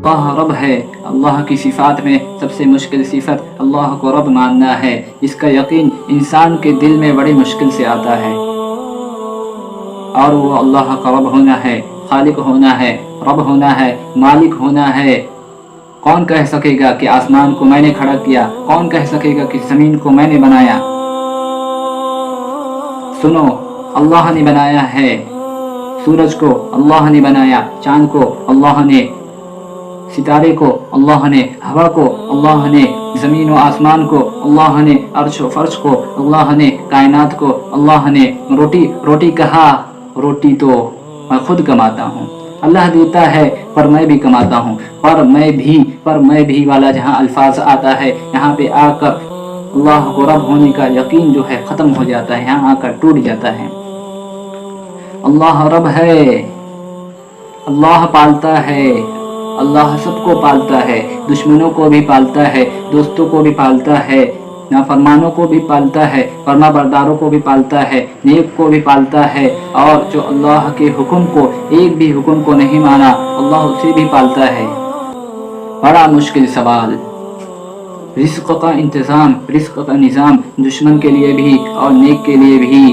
اللہ رب ہے۔ اللہ کی صفات میں سب سے مشکل صفت اللہ کو رب ماننا ہے، جس کا یقین انسان کے دل میں بڑی مشکل سے آتا ہے، اور وہ اللہ کا رب ہونا ہے، خالق ہونا ہے، رب ہونا ہے، مالک ہونا ہے۔ کون کہہ سکے گا کہ آسمان کو میں نے کھڑا کیا؟ کون کہہ سکے گا کہ زمین کو میں نے بنایا؟ سنو، اللہ نے بنایا ہے، سورج کو اللہ نے بنایا، چاند کو اللہ نے، ستارے کو اللہ نے، ہوا کو اللہ نے، زمین و آسمان کو اللہ نے، عرش و فرش کو اللہ نے، کائنات کو اللہ نے۔ روٹی کہا، روٹی تو میں خود کماتا ہوں، اللہ دیتا ہے پر میں بھی کماتا ہوں، پر میں بھی والا جہاں الفاظ آتا ہے، یہاں پہ آ کر اللہ کو رب ہونے کا یقین جو ہے ختم ہو جاتا ہے، یہاں آ کر ٹوٹ جاتا ہے۔ اللہ رب ہے، اللہ پالتا ہے، اللہ سب کو پالتا ہے، دشمنوں کو بھی پالتا ہے، دوستوں کو بھی پالتا ہے، نافرمانوں کو بھی پالتا ہے، فرما برداروں کو بھی پالتا ہے، نیک کو بھی پالتا ہے، اور جو اللہ کے حکم کو، ایک بھی حکم کو نہیں مانا، اللہ اسے بھی پالتا ہے۔ بڑا مشکل سوال، رزق کا انتظام، رزق کا نظام دشمن کے لیے بھی اور نیک کے لیے بھی،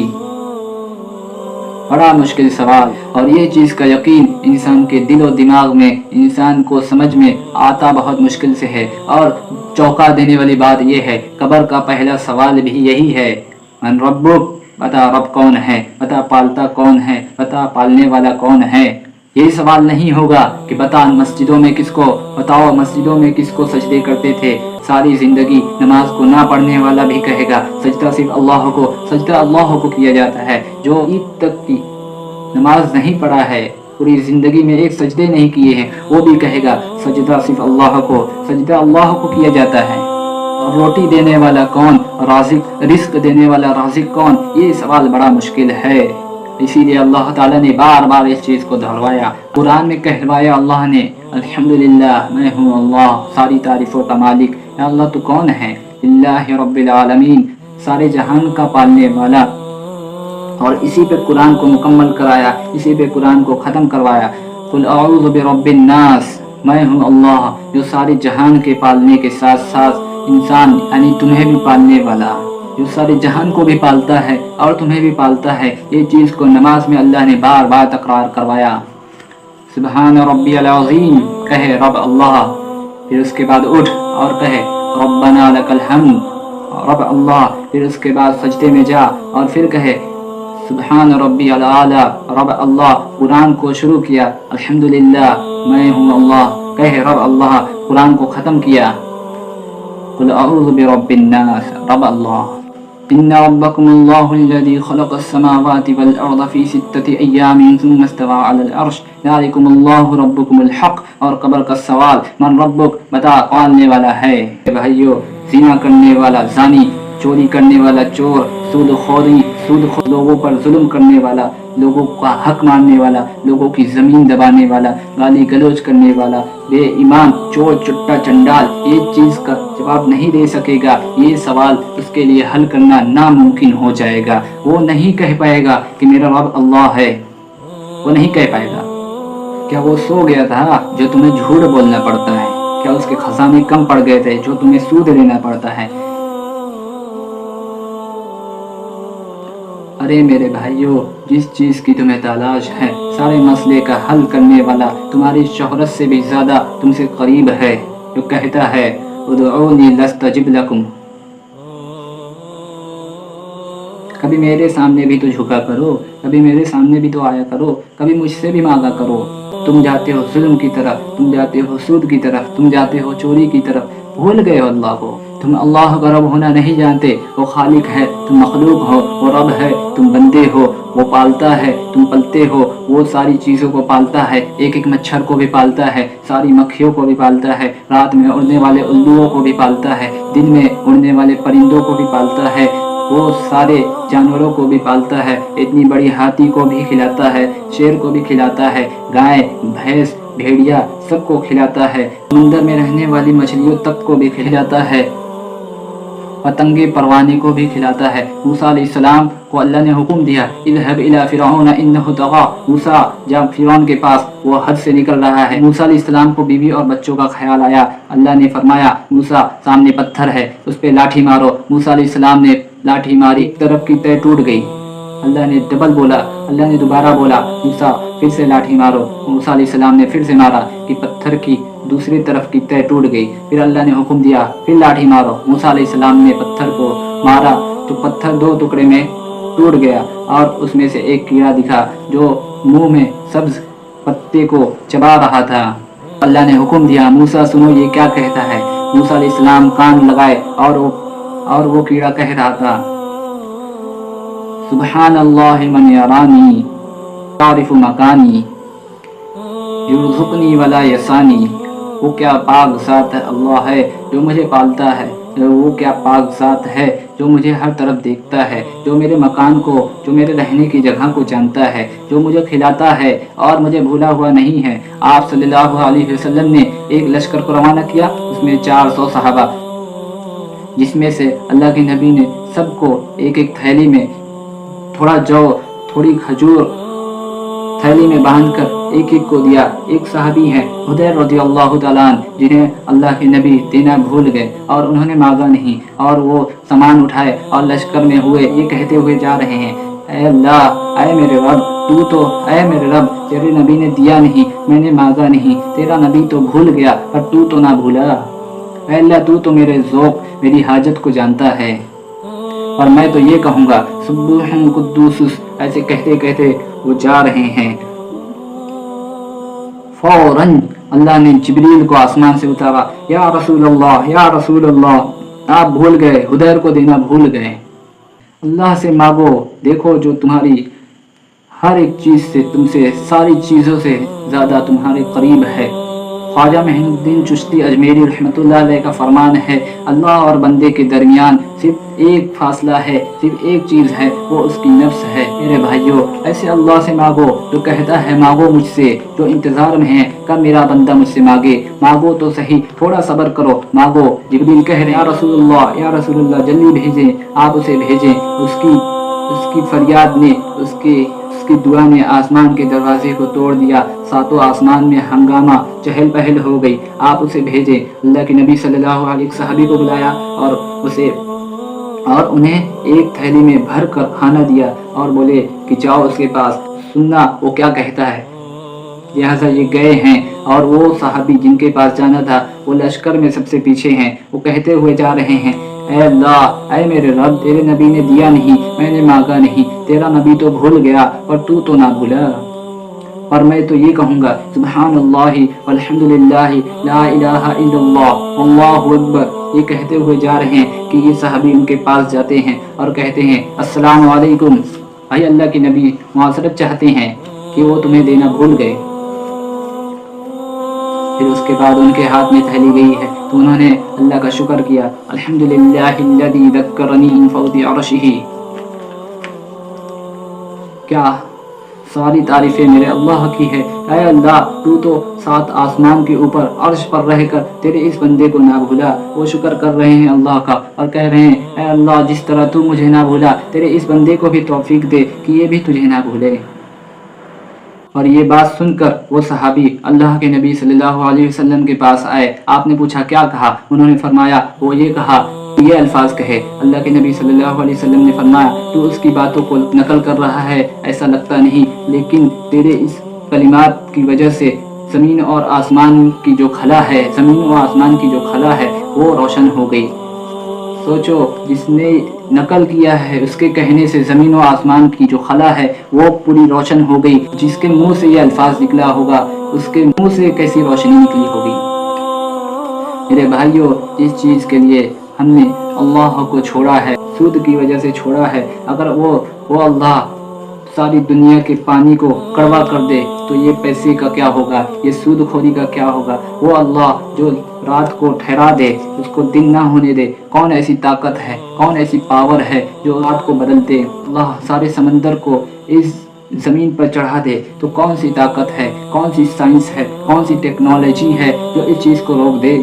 بڑا مشکل سوال۔ اور یہ چیز کا یقین انسان کے دل و دماغ میں، انسان کو سمجھ میں آتا بہت مشکل سے ہے۔ اور چونکا دینے والی بات یہ ہے، قبر کا پہلا سوال بھی یہی ہے، من ربک، بتا رب کون ہے، بتا پالتا کون ہے، بتا پالنے والا کون ہے۔ یہ سوال نہیں ہوگا کہ بتاؤ مسجدوں میں کس کو سجدے کرتے تھے۔ ساری زندگی نماز کو نہ پڑھنے والا بھی کہے گا سجدہ صرف اللہ کو کیا جاتا ہے۔ جو عید تک کی نماز نہیں پڑھا ہے، پوری زندگی میں ایک سجدے نہیں کیے ہیں، وہ بھی کہے گا سجدہ صرف اللہ کو کیا جاتا ہے۔ اور روٹی دینے والا کون، رزق دینے والا رازق کون، یہ سوال بڑا مشکل ہے۔ اسی لیے اللہ تعالیٰ نے بار بار اس چیز کو دہرایا، قرآن میں کہلوایا اللہ نے، الحمدللہ میں ہوں اللہ، ساری تعریفوں کا مالک۔ یا اللہ تو کون ہے؟ اللہ رب العالمین، سارے جہان کا پالنے والا۔ اور اسی پہ قرآن کو مکمل کرایا، اسی پہ قرآن کو ختم کروایا، قل اعوذ برب الناس، میں ہوں اللہ جو سارے جہان کے پالنے کے ساتھ ساتھ انسان یعنی تمہیں بھی پالنے والا، جو سارے جہان کو بھی پالتا ہے اور تمہیں بھی پالتا ہے۔ یہ چیز کو نماز میں اللہ نے بار بار تکرار کروایا، سبحان ربی العظیم کہے رب اللہ، پھر اس کے بعد اٹھ اور کہے ربنا لک الحمد رب اللہ، پھر اس کے بعد سجدے میں جا اور پھر کہے سبحان ربی العالی رب اللہ۔ قرآن کو شروع کیا الحمدللہ میں ہوں اللہ کہے رب اللہ، قرآن کو ختم کیا قل اعوذ برب الناس رب اللہ۔ ان ربکم اللہ الذی خلق السماوات والارض فی 6 ایام ثم استوى علی العرش ذلکم اللہ ربکم الحق۔ اور قبر کا سوال، من ربک، بتا پالنے والا ہے۔ بھائیو، زنا کرنے والا زانی، چوری کرنے والا چور، سود خوری لوگوں پر ظلم کرنے والا، لوگوں کا حق ماننے والا، لوگوں کی زمین دبانے والا، گالی گلوچ کرنے والا، بے ایمان، چور چٹا چنڈال، یہ چیز کا جواب نہیں دے سکے گا۔ یہ سوال اس کے لیے حل کرنا ناممکن ہو جائے گا۔ وہ نہیں کہہ پائے گا کہ میرا رب اللہ ہے، وہ نہیں کہہ پائے گا۔ کیا وہ سو گیا تھا جو تمہیں جھوٹ بولنا پڑتا ہے؟ کیا اس کے خزانے کم پڑ گئے تھے جو تمہیں سود لینا پڑتا ہے؟ ارے میرے بھائیو، جس چیز کی تمہیں تلاش ہے، سارے مسئلے کا حل کرنے والا تمہاری شہرت سے بھی زیادہ تم سے قریب ہے، جو کہتا ہے ادعونی لاستجب لکم۔ کبھی میرے سامنے بھی تو جھکا کرو، کبھی میرے سامنے بھی تو آیا کرو، کبھی مجھ سے بھی مانگا کرو۔ تم جاتے ہو ظلم کی طرف، تم جاتے ہو سود کی طرف، تم جاتے ہو چوری کی طرف، بھول گئے ہو اللہ کو۔ تم اللہ کا رب ہونا نہیں جانتے، وہ خالق ہے، تم مخلوق ہو، وہ رب ہے، تم بندے ہو، وہ پالتا ہے، تم پلتے ہو، وہ ساری چیزوں کو پالتا ہے، ایک ایک مچھر کو بھی پالتا ہے، ساری مکھیوں کو بھی پالتا ہے، رات میں اڑنے والے الوؤں کو بھی پالتا ہے، دن میں اڑنے والے پرندوں کو بھی پالتا ہے، وہ سارے جانوروں کو بھی پالتا ہے، اتنی بڑی ہاتھی کو بھی کھلاتا ہے، شیر کو بھی کھلاتا ہے، گائے بھینس بھیڑیا سب کو کھلاتا ہے، سمندر میں رہنے والی مچھلیوں تک کو بھی کھلاتا ہے۔ पतंगे परवाने को भी खिलाता है। मूसा अलैहिस्सलाम को अल्लाह ने हुक्म दिया, इज़हब इला फिरऔन इन्नहु तग़ा। मूसा जब फिरौन के पास वो हद से निकल रहा है, मूसा अलैहिस्सलाम को बीवी और बच्चों का ख्याल आया। अल्लाह ने फरमाया, मूसा सामने पत्थर है, उस पे लाठी मारो। मूसा अलैहिस्सलाम ने लाठी मारी, एक तरफ की तय टूट गई। अल्लाह ने डबल बोला, अल्लाह ने दोबारा बोला, मूसा फिर से लाठी मारो। मूसा अलैहिस्सलाम ने फिर से मारा कि पत्थर की दूसरी तरफ की तय टूट गई। फिर अल्लाह ने हुक्म दिया, फिर लाठी मारो। मूसा अलैहिस्सलाम ने पत्थर को मारा तो पत्थर दो टुकड़े में टूट गया और उसमें से एक कीड़ा दिखा जो मुंह में सब्ज पत्ते को चबा रहा था। अल्लाह ने हुक्म दिया, मूसा सुनो ये क्या कहता है। मूसा अलैहिस्सलाम कान लगाए और वो कीड़ा कह रहा था, सुब्हानल्लाह मन यरानी तारिफु मकानी युरज़ुक़नी वला यसानी। वो क्या पाक ज़ात है, अल्लाह है जो मुझे पालता है। वो क्या पाक ज़ात है जो मुझे हर तरफ देखता है, जो मेरे मकान को, जो मेरे रहने की जगह को जानता है, जो मुझे खिलाता है और मुझे भूला हुआ नहीं है। आप सल्लल्लाहु अलैहि वसल्लम ने एक लश्कर को रवाना किया, उसमें 400 सहाबा, जिसमें से अल्लाह के नबी ने सबको एक एक थैली में थोड़ा जौ, थोड़ी खजूर थैली में बांधकर एक एक को दिया। एक सहाबी हैं हुदैर रज़ियल्लाहु ताला अन्हु, जिन्हें अल्लाह के नबी देना भूल गए और उन्होंने मांगा नहीं और वो सामान उठाए और लश्कर में हुए ये कहते हुए जा रहे हैं, ऐ अल्लाह, ऐ मेरे रब, तू तो, ऐ मेरे रब, तेरे नबी ने दिया नहीं, मैंने मांगा नहीं, तेरा नबी तो भूल गया पर तू तो ना भूला। ऐ अल्लाह, तू तो मेरे ज़ौक़, मेरी हाजत को जानता है और मैं तो ये कहूँगा सुब्बुहुन कुद्दूस। ऐसे कहते कहते वो जा रहे हैं। फौरन अल्लाह ने जिब्रील को आसमान से उतारा, या रसूल अल्लाह, या रसूल अल्लाह, आप भूल गए, हुदैर को देना भूल गए। अल्लाह से मांगो, देखो जो तुम्हारी हर एक चीज़ से, तुमसे सारी चीज़ों से ज़्यादा तुम्हारे करीब है। ख्वाजा मोइनुद्दीन चिश्ती अजमेरी रहमतुल्लाह अलैह का फरमान है, अल्लाह और बंदे के दरमियान सिर्फ एक फासला है, सिर्फ एक चीज़ है, वो उसकी नफ्स है। मेरे भाइयों, ऐसे अल्लाह से मांगो जो कहता है मांगो मुझसे, जो इंतज़ार में है कब मेरा बंदा मुझसे मांगे। मांगो तो सही, थोड़ा सब्र करो, मांगो। जिब्रील कह रहे हैं, या रसूलुल्लाह, या रसूलुल्लाह, जल्दी भेजें, आप उसे भेजें। उसकी फरियाद ने, उसकी दुआ ने आसमान के दरवाजे को तोड़ दिया। सातों आसमान में हंगामा, चहल पहल हो गई। आप उसे भेजें। अल्लाह के नबी सल्लल्लाहु अलैहि वसल्लम को बुलाया और उन्हें एक थैली में भर कर खाना दिया और बोले कि जाओ उसके पास, सुनना वो क्या कहता है। लिहाजा ये गए हैं और वो सहाबी जिनके पास जाना था वो लश्कर में सबसे पीछे हैं। वो कहते हुए जा रहे हैं, ऐ अल्लाह, ऐ मेरे रब, तेरे नबी ने दिया नहीं, मैंने मांगा नहीं, तेरा नबी तो भूल गया पर तू तो ना भूला। और मैं तो ये कहूँगा, सुब्हानल्लाहि वल्हम्दुलिल्लाहि ला इलाहा इल्लल्लाह वल्लाहु अकबर। ये कहते हुए जा रहे हैं कि ये सहाबी उनके पास जाते हैं और कहते हैं, अस्सलामु अलैकुम। भाई अल्लाह के नबी मुआसरत चाहते हैं कि वो तुम्हें देना भूल गए। फिर उसके बाद उनके हाथ में थैली गई है तो उन्होंने अल्लाह का शुक्र किया, अल्हम्दुलिल्लाहिल्लज़ी ज़क्करनी इन फ़ौक़ि अर्शिही। क्या सारी तारीफ़ें मेरे अल्लाह की है। ऐ अल्लाह, तू तो सात आसमान के ऊपर अर्श पर रहकर तेरे इस बंदे को ना भूला। वो शुक्र कर रहे हैं अल्लाह का और कह रहे हैं, ऐ अल्लाह, जिस तरह तू मुझे ना भूला, तेरे इस बंदे को भी तौफीक दे कि ये भी तुझे ना भूले। और ये बात सुनकर वो सहाबी अल्लाह के नबी सल्लल्लाहु अलैहि वसल्लम के पास आए। आपने पूछा क्या कहा? उन्होंने फरमाया, वो ये कहा, ये अल्फाज कहे। अल्लाह के नबी सल्लल्लाहु अलैहि वसल्लम ने फरमाया, तू उसकी बातों को नकल कर रहा है, ऐसा लगता नहीं, लेकिन तेरे इस कलिमात की वजह से ज़मीन और आसमान की जो खला है, ज़मीन और आसमान की जो खला है वो रोशन हो गई। सोचो, जिसने नकल किया है उसके कहने से ज़मीन और आसमान की जो खला है वो पूरी रोशन हो गई। जिसके मुंह से ये अल्फाज निकला होगा उसके मुंह से कैसी रोशनी निकली होगी। मेरे भाइयों, जिस चीज़ के लिए हमने अल्लाह को छोड़ा है, सूद की वजह से छोड़ा है, अगर वो अल्लाह सारी दुनिया के पानी को कड़वा कर दे तो ये पैसे का क्या होगा, ये सूदखोरी का क्या होगा। वो अल्लाह जो रात को ठहरा दे, उसको दिन ना होने दे, कौन ऐसी ताकत है, कौन ऐसी पावर है जो रात को बदल दे। अल्लाह सारे समंदर को इस ज़मीन पर चढ़ा दे तो कौन सी ताकत है, कौन सी साइंस है, कौन सी टेक्नोलॉजी है जो इस चीज़ को रोक दे।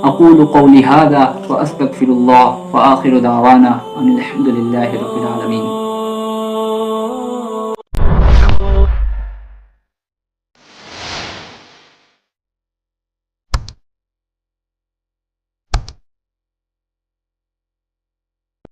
اقول قولی ھذا واستغفر اللہ وآخر دعوانا ان الحمد للہ رب العالمین.